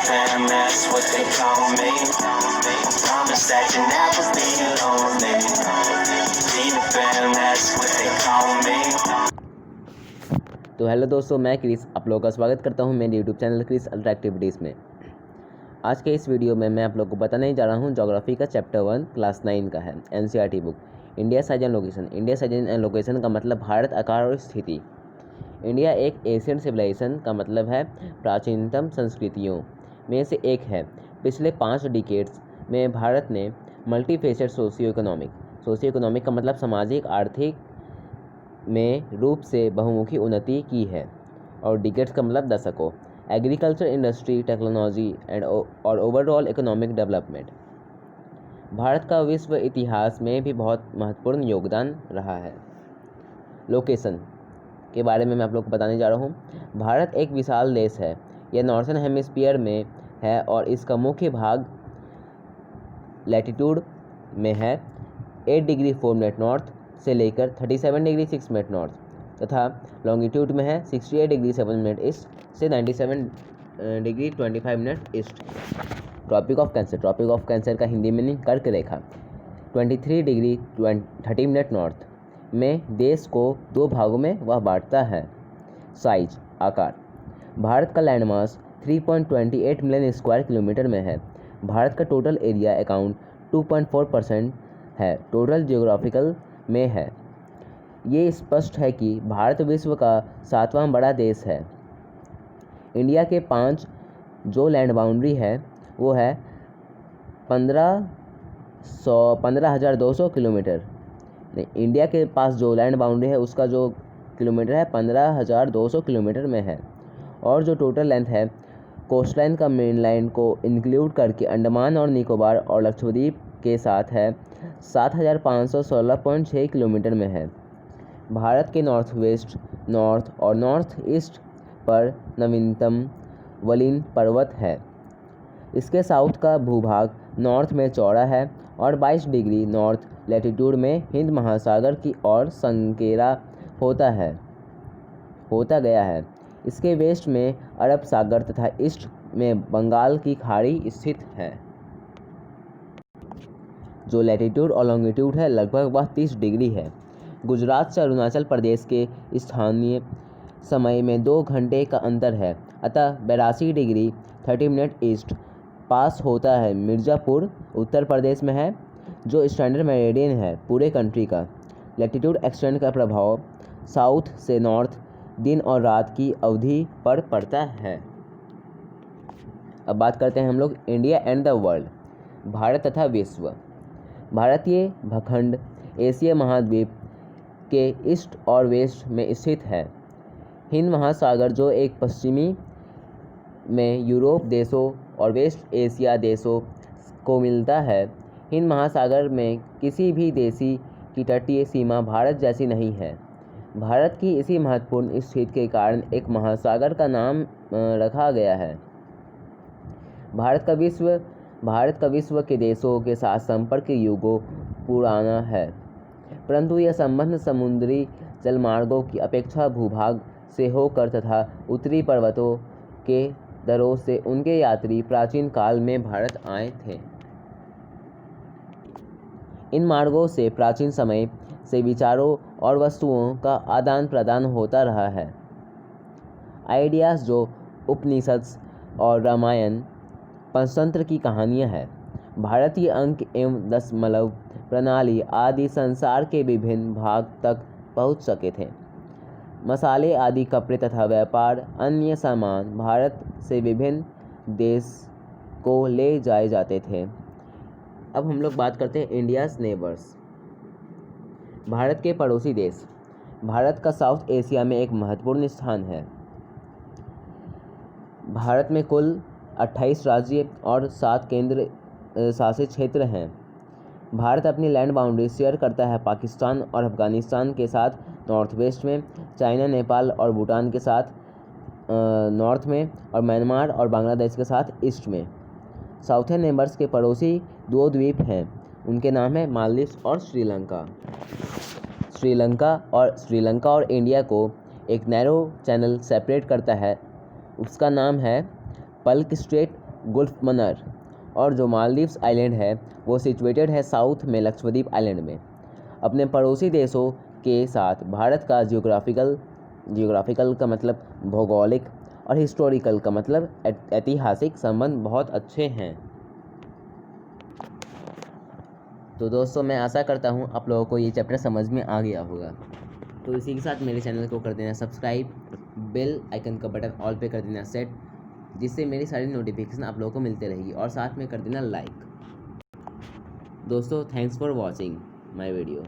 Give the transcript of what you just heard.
fam, that's what they call me. Promise that you never be lonely. Be the fam, that's what they call me. तो hello दोस्तों, मैं Chris आप लोगों का स्वागत करता हूं मेरे YouTube channel Chris ultra activities में। आज के इस वीडियो में मैं आप लोगों को बताने जा रहा हूं ज्योग्राफी का चैप्टर 1 क्लास 9 का है NCERT book India size and location. India size and location का मतलब भारत, आकार और स्थिति। इंडिया एक एशियन सिविलाइजेशन का मतलब है प्राचीनतम संस्कृतियों में से एक है। पिछले 5 डिकेड्स में भारत ने मल्टीफेसेड सोशियो इकोनॉमिक का मतलब सामाजिक आर्थिक में रूप से बहुमुखी उन्नति की है, और डिकेड्स का मतलब दशकों, एग्रीकल्चर, इंडस्ट्री, टेक्नोलॉजी और ओवरऑल इकोनॉमिक डेवलपमेंट। भारत का विश्व इतिहास में भी बहुत महत्वपूर्ण योगदान रहा है। लोकेशन के बारे में मैं आप लोग को बताने जा रहा हूँ। भारत एक विशाल देश है। यह नॉर्थन हेमिस्फीयर में है और इसका मुख्य भाग लैटिट्यूड में है 8 डिग्री 4 मिनट नॉर्थ से लेकर 37 डिग्री 6 मिनट नॉर्थ, तथा लॉन्गिट्यूड में है 68 डिग्री 7 मिनट ईस्ट से 97 degree 25 minute east. Tropic of cancer का हिंदी मीनिंग कर्क रेखा 23 डिग्री 30 मिनट नॉर्थ में देश को 2 भागों में वह बांटता है। साइज, आकार, भारत का लैंडमास 3.28 मिलियन स्क्वायर किलोमीटर में है। भारत का टोटल एरिया अकाउंट 2.4% है, टोटल जियोग्राफिकल में है। ये स्पष्ट है कि भारत विश्व का 7वां बड़ा देश है। इंडिया के 5 जो लैंड बाउंड्री है वो है 15,200 किलोमीटर। इंडिया के पास जो लैंड बाउंड्री है उसका जो किलोमीटर है 15,200 किलोमीटर में है, और जो टोटल लेंथ है कोस्ट लाइन का मेन लाइन को इंक्लूड करके अंडमान और निकोबार और लक्षद्वीप के साथ है 7,516.6 किलोमीटर में है। भारत के नॉर्थ वेस्ट, नॉर्थ और नॉर्थ ईस्ट पर नवीनतम वलिन पर्वत है। इसके साउथ का भूभाग नॉर्थ में चौड़ा है और 22 डिग्री नॉर्थ लैटिट्यूड में हिंद महासागर की ओर संकेरा होता गया है। इसके वेस्ट में अरब सागर तथा ईस्ट में बंगाल की खाड़ी स्थित है। जो लैटिट्यूड और लॉन्गिट्यूड है लगभग वह 30 डिग्री है। गुजरात से अरुणाचल प्रदेश के स्थानीय समय में 2 घंटे का अंतर है, अतः 82 डिग्री 30 मिनट ईस्ट पास होता है। मिर्ज़ापुर उत्तर प्रदेश में है, जो स्टैंडर्ड मेरिडियन है पूरे कंट्री का। लैटिट्यूड एक्सटेंड का प्रभाव साउथ से नॉर्थ दिन और रात की अवधि पर पड़ता है। अब बात करते हैं हम लोग India and the world, Bharat तथा विश्व। भारतीय भूखंड एशिया महाद्वीप के ईस्ट और वेस्ट में स्थित है। हिंद महासागर जो एक पश्चिमी में यूरोप देशों और वेस्ट एशिया देशों को मिलता है। हिंद महासागर में किसी भी देश की तटीय सीमा भारत जैसी नहीं है। भारत की इसी महत्वपूर्ण स्थिति के कारण एक महासागर का नाम रखा गया है। भारत का विश्व के देशों के साथ संपर्क युगों पुराना है, परंतु यह संबंध समुद्री जलमार्गों की अपेक्षा भूभाग से होकर तथा उत्तरी पर्वतों के दरों से उनके यात्री प्राचीन काल में भारत आए थे। इन मार्गों से प्राचीन समय से विचारों और वस्तुओं का आदान प्रदान होता रहा है। आइडियाज जो उपनिषद और रामायण, पंचतंत्र की कहानियाँ हैं। भारतीय अंक एवं दशमलव प्रणाली आदि संसार के विभिन्न भाग तक पहुँच सके थे। मसाले आदि कपड़े तथा व्यापार अन्य सामान भारत से विभिन्न देश को ले जाए जाते थे। अब हम लोग बात करते हैं इंडियाज़ नेबर्स, भारत के पड़ोसी देश। भारत का साउथ एशिया में एक महत्वपूर्ण स्थान है। भारत में कुल 28 राज्य और 7 केंद्र शासित क्षेत्र हैं। भारत अपनी लैंड बाउंड्री शेयर करता है पाकिस्तान और अफगानिस्तान के साथ नॉर्थ वेस्ट में, चाइना, नेपाल और भूटान के साथ नॉर्थ में, और म्यांमार और बांग्लादेश के साथ ईस्ट में। साउथर्न नेबर्स के पड़ोसी 2 द्वीप हैं, उनके नाम है मालदीव्स और श्रीलंका। श्रीलंका और इंडिया को एक नैरो चैनल सेपरेट करता है, उसका नाम है पल्क स्ट्रेट गुल्फ मनर। और जो मालदीव्स आइलैंड है वो सिचुएटेड है साउथ में लक्षद्वीप आइलैंड में। अपने पड़ोसी देशों के साथ भारत का जियोग्राफिकल का मतलब भौगोलिक और हिस्टोरिकल का मतलब ऐतिहासिक संबंध बहुत अच्छे हैं। तो दोस्तों मैं आशा करता हूँ आप लोगों को ये चैप्टर समझ में आ गया होगा। तो इसी के साथ मेरे चैनल को कर देना सब्सक्राइब, बेल आइकन का बटन ऑल पे कर देना सेट, जिससे मेरी सारी नोटिफिकेशन आप लोगों को मिलते रहेगी, और साथ में कर देना लाइक। दोस्तों thanks for watching my video.